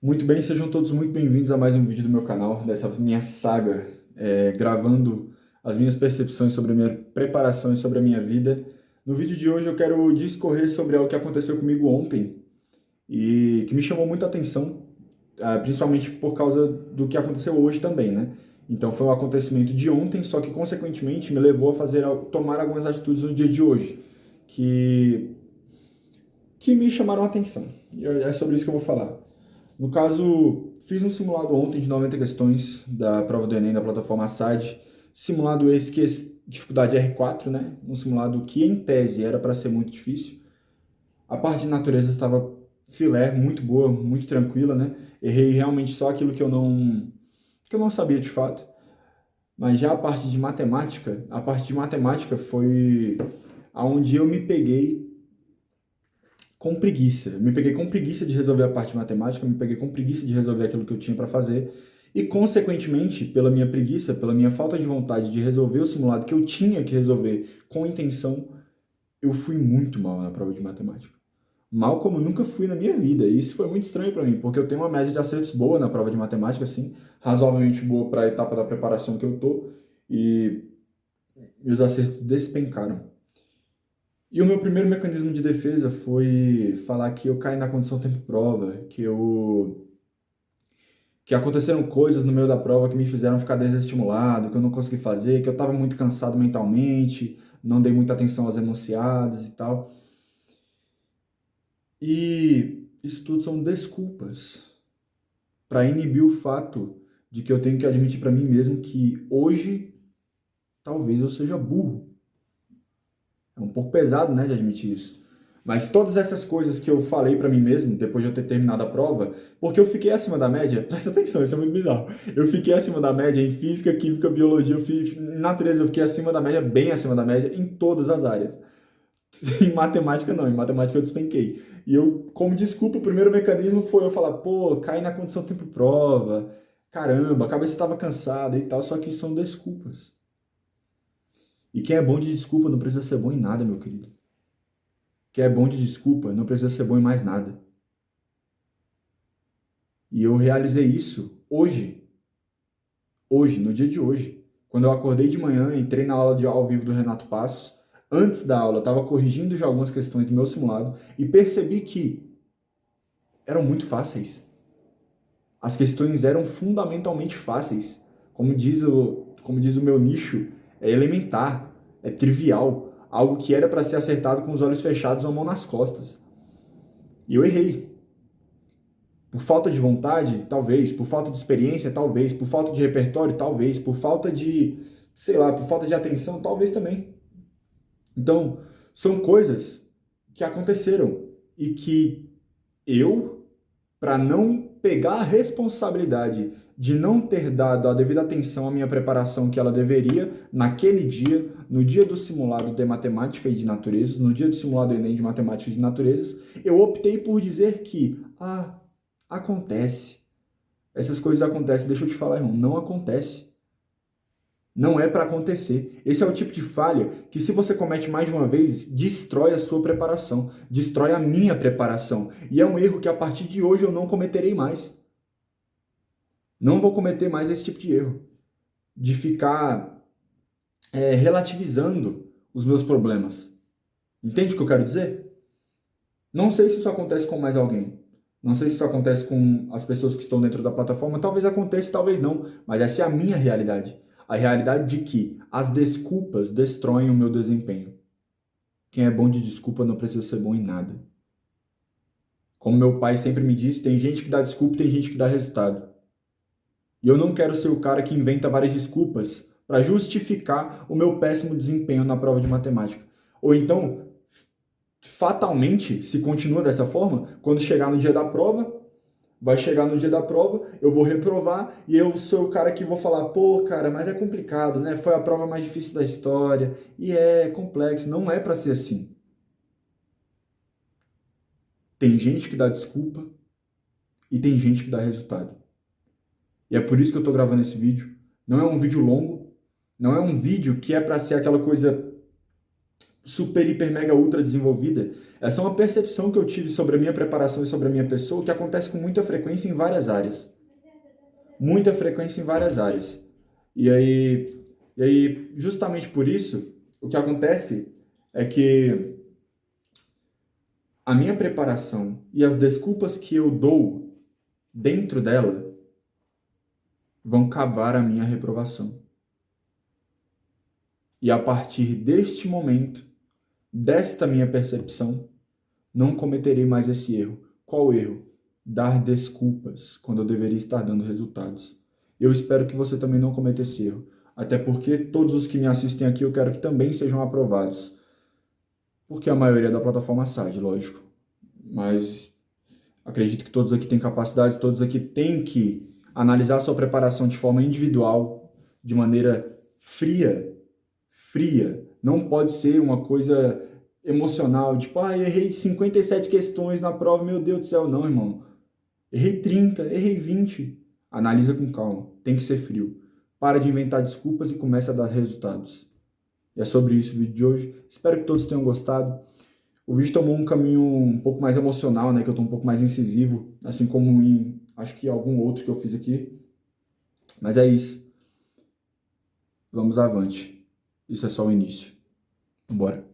Muito bem, sejam todos muito bem-vindos a mais um vídeo do meu canal, dessa minha saga, gravando as minhas percepções sobre a minha preparação e sobre a minha vida. No vídeo de hoje eu quero discorrer sobre algo que aconteceu comigo ontem e que me chamou muita atenção, principalmente por causa do que aconteceu hoje também, né? Então foi um acontecimento de ontem, só que consequentemente me levou a tomar algumas atitudes no dia de hoje, que, que me chamaram a atenção. E é sobre isso que eu vou falar. No caso, fiz um simulado ontem de 90 questões da prova do Enem da plataforma Assad. Simulado esse que é dificuldade R4, né? Um simulado que, em tese, era para ser muito difícil. A parte de natureza estava filé, muito boa, muito tranquila, né? Errei realmente só aquilo que eu não sabia de fato. Mas já a parte de matemática foi aonde eu me peguei com preguiça. Me peguei com preguiça de resolver a parte de matemática, me peguei com preguiça de resolver aquilo que eu tinha para fazer. E, consequentemente, pela minha preguiça, pela minha falta de vontade de resolver o simulado que eu tinha que resolver com intenção, eu fui muito mal na prova de matemática. Mal como nunca fui na minha vida. E isso foi muito estranho para mim, porque eu tenho uma média de acertos boa na prova de matemática, assim, razoavelmente boa para a etapa da preparação que eu tô, e meus acertos despencaram. E o meu primeiro mecanismo de defesa foi falar que eu caí na condição tempo-prova, que aconteceram coisas no meio da prova que me fizeram ficar desestimulado, que eu não consegui fazer, que eu estava muito cansado mentalmente, não dei muita atenção aos enunciados e tal. E isso tudo são desculpas para inibir o fato de que eu tenho que admitir para mim mesmo que hoje talvez eu seja burro. É um pouco pesado, né, de admitir isso. Mas todas essas coisas que eu falei pra mim mesmo, depois de eu ter terminado a prova, porque eu fiquei acima da média, presta atenção, isso é muito bizarro. Eu fiquei acima da média em física, química, biologia, em natureza eu fiquei acima da média, bem acima da média, em todas as áreas. Em matemática não, em matemática eu despenquei. E eu, como desculpa, o primeiro mecanismo foi eu falar, pô, caí na condição tempo-prova, caramba, a cabeça estava cansada e tal, só que isso são desculpas. E quem é bom de desculpa não precisa ser bom em nada, meu querido. Quem é bom de desculpa não precisa ser bom em mais nada. E eu realizei isso hoje, no dia de hoje. Quando eu acordei de manhã, entrei na aula de ao vivo do Renato Passos. Antes da aula, eu estava corrigindo já algumas questões do meu simulado e percebi que eram muito fáceis. As questões eram fundamentalmente fáceis. Como diz o meu nicho, é elementar, é trivial, algo que era para ser acertado com os olhos fechados ou a mão nas costas. E eu errei. Por falta de vontade, talvez. Por falta de experiência, talvez. Por falta de repertório, talvez. Por falta de, sei lá, por falta de atenção, talvez também. Então, são coisas que aconteceram e que eu, para não pegar a responsabilidade de não ter dado a devida atenção à minha preparação que ela deveria naquele dia, no dia do simulado de matemática e de naturezas, no dia do simulado Enem de matemática e de naturezas, eu optei por dizer que, acontece. Essas coisas acontecem, deixa eu te falar, irmão, não acontece. Não é para acontecer. Esse é o tipo de falha que, se você comete mais de uma vez, destrói a sua preparação, destrói a minha preparação. E é um erro que, a partir de hoje, eu não cometerei mais. Não vou cometer mais esse tipo de erro. De ficar relativizando os meus problemas. Entende o que eu quero dizer? Não sei se isso acontece com mais alguém. Não sei se isso acontece com as pessoas que estão dentro da plataforma. Talvez aconteça, talvez não. Mas essa é a minha realidade. A realidade de que as desculpas destroem o meu desempenho. Quem é bom de desculpa não precisa ser bom em nada. Como meu pai sempre me disse, tem gente que dá desculpa e tem gente que dá resultado. E eu não quero ser o cara que inventa várias desculpas para justificar o meu péssimo desempenho na prova de matemática. Ou então, fatalmente, se continua dessa forma, quando chegar no dia da prova, vai chegar no dia da prova, eu vou reprovar e eu sou o cara que vou falar, pô, cara, mas é complicado, né? Foi a prova mais difícil da história e é complexo, não é para ser assim. Tem gente que dá desculpa e tem gente que dá resultado. E é por isso que eu tô gravando esse vídeo. Não é um vídeo longo, não é um vídeo que é para ser aquela coisa super, hiper, mega, ultra desenvolvida. Essa é uma percepção que eu tive sobre a minha preparação e sobre a minha pessoa, que acontece com muita frequência em várias áreas. Muita frequência em várias áreas. E aí, justamente por isso, o que acontece é que a minha preparação e as desculpas que eu dou dentro dela vão cavar a minha reprovação. E a partir deste momento, desta minha percepção, não cometerei mais esse erro. Qual erro? Dar desculpas quando eu deveria estar dando resultados. Eu espero que você também não cometa esse erro. Até porque todos os que me assistem aqui eu quero que também sejam aprovados. Porque a maioria da plataforma SAD, lógico. Mas acredito que todos aqui têm capacidade, todos aqui têm que analisar a sua preparação de forma individual, de maneira fria. Não pode ser uma coisa emocional, tipo, errei 57 questões na prova, meu Deus do céu. Não, irmão. Errei 30, errei 20. Analisa com calma, tem que ser frio. Para de inventar desculpas e começa a dar resultados. E é sobre isso o vídeo de hoje. Espero que todos tenham gostado. O vídeo tomou um caminho um pouco mais emocional, né? Que eu tô um pouco mais incisivo, assim como em, acho que algum outro que eu fiz aqui. Mas é isso. Vamos avante. Isso é só o início. Bora.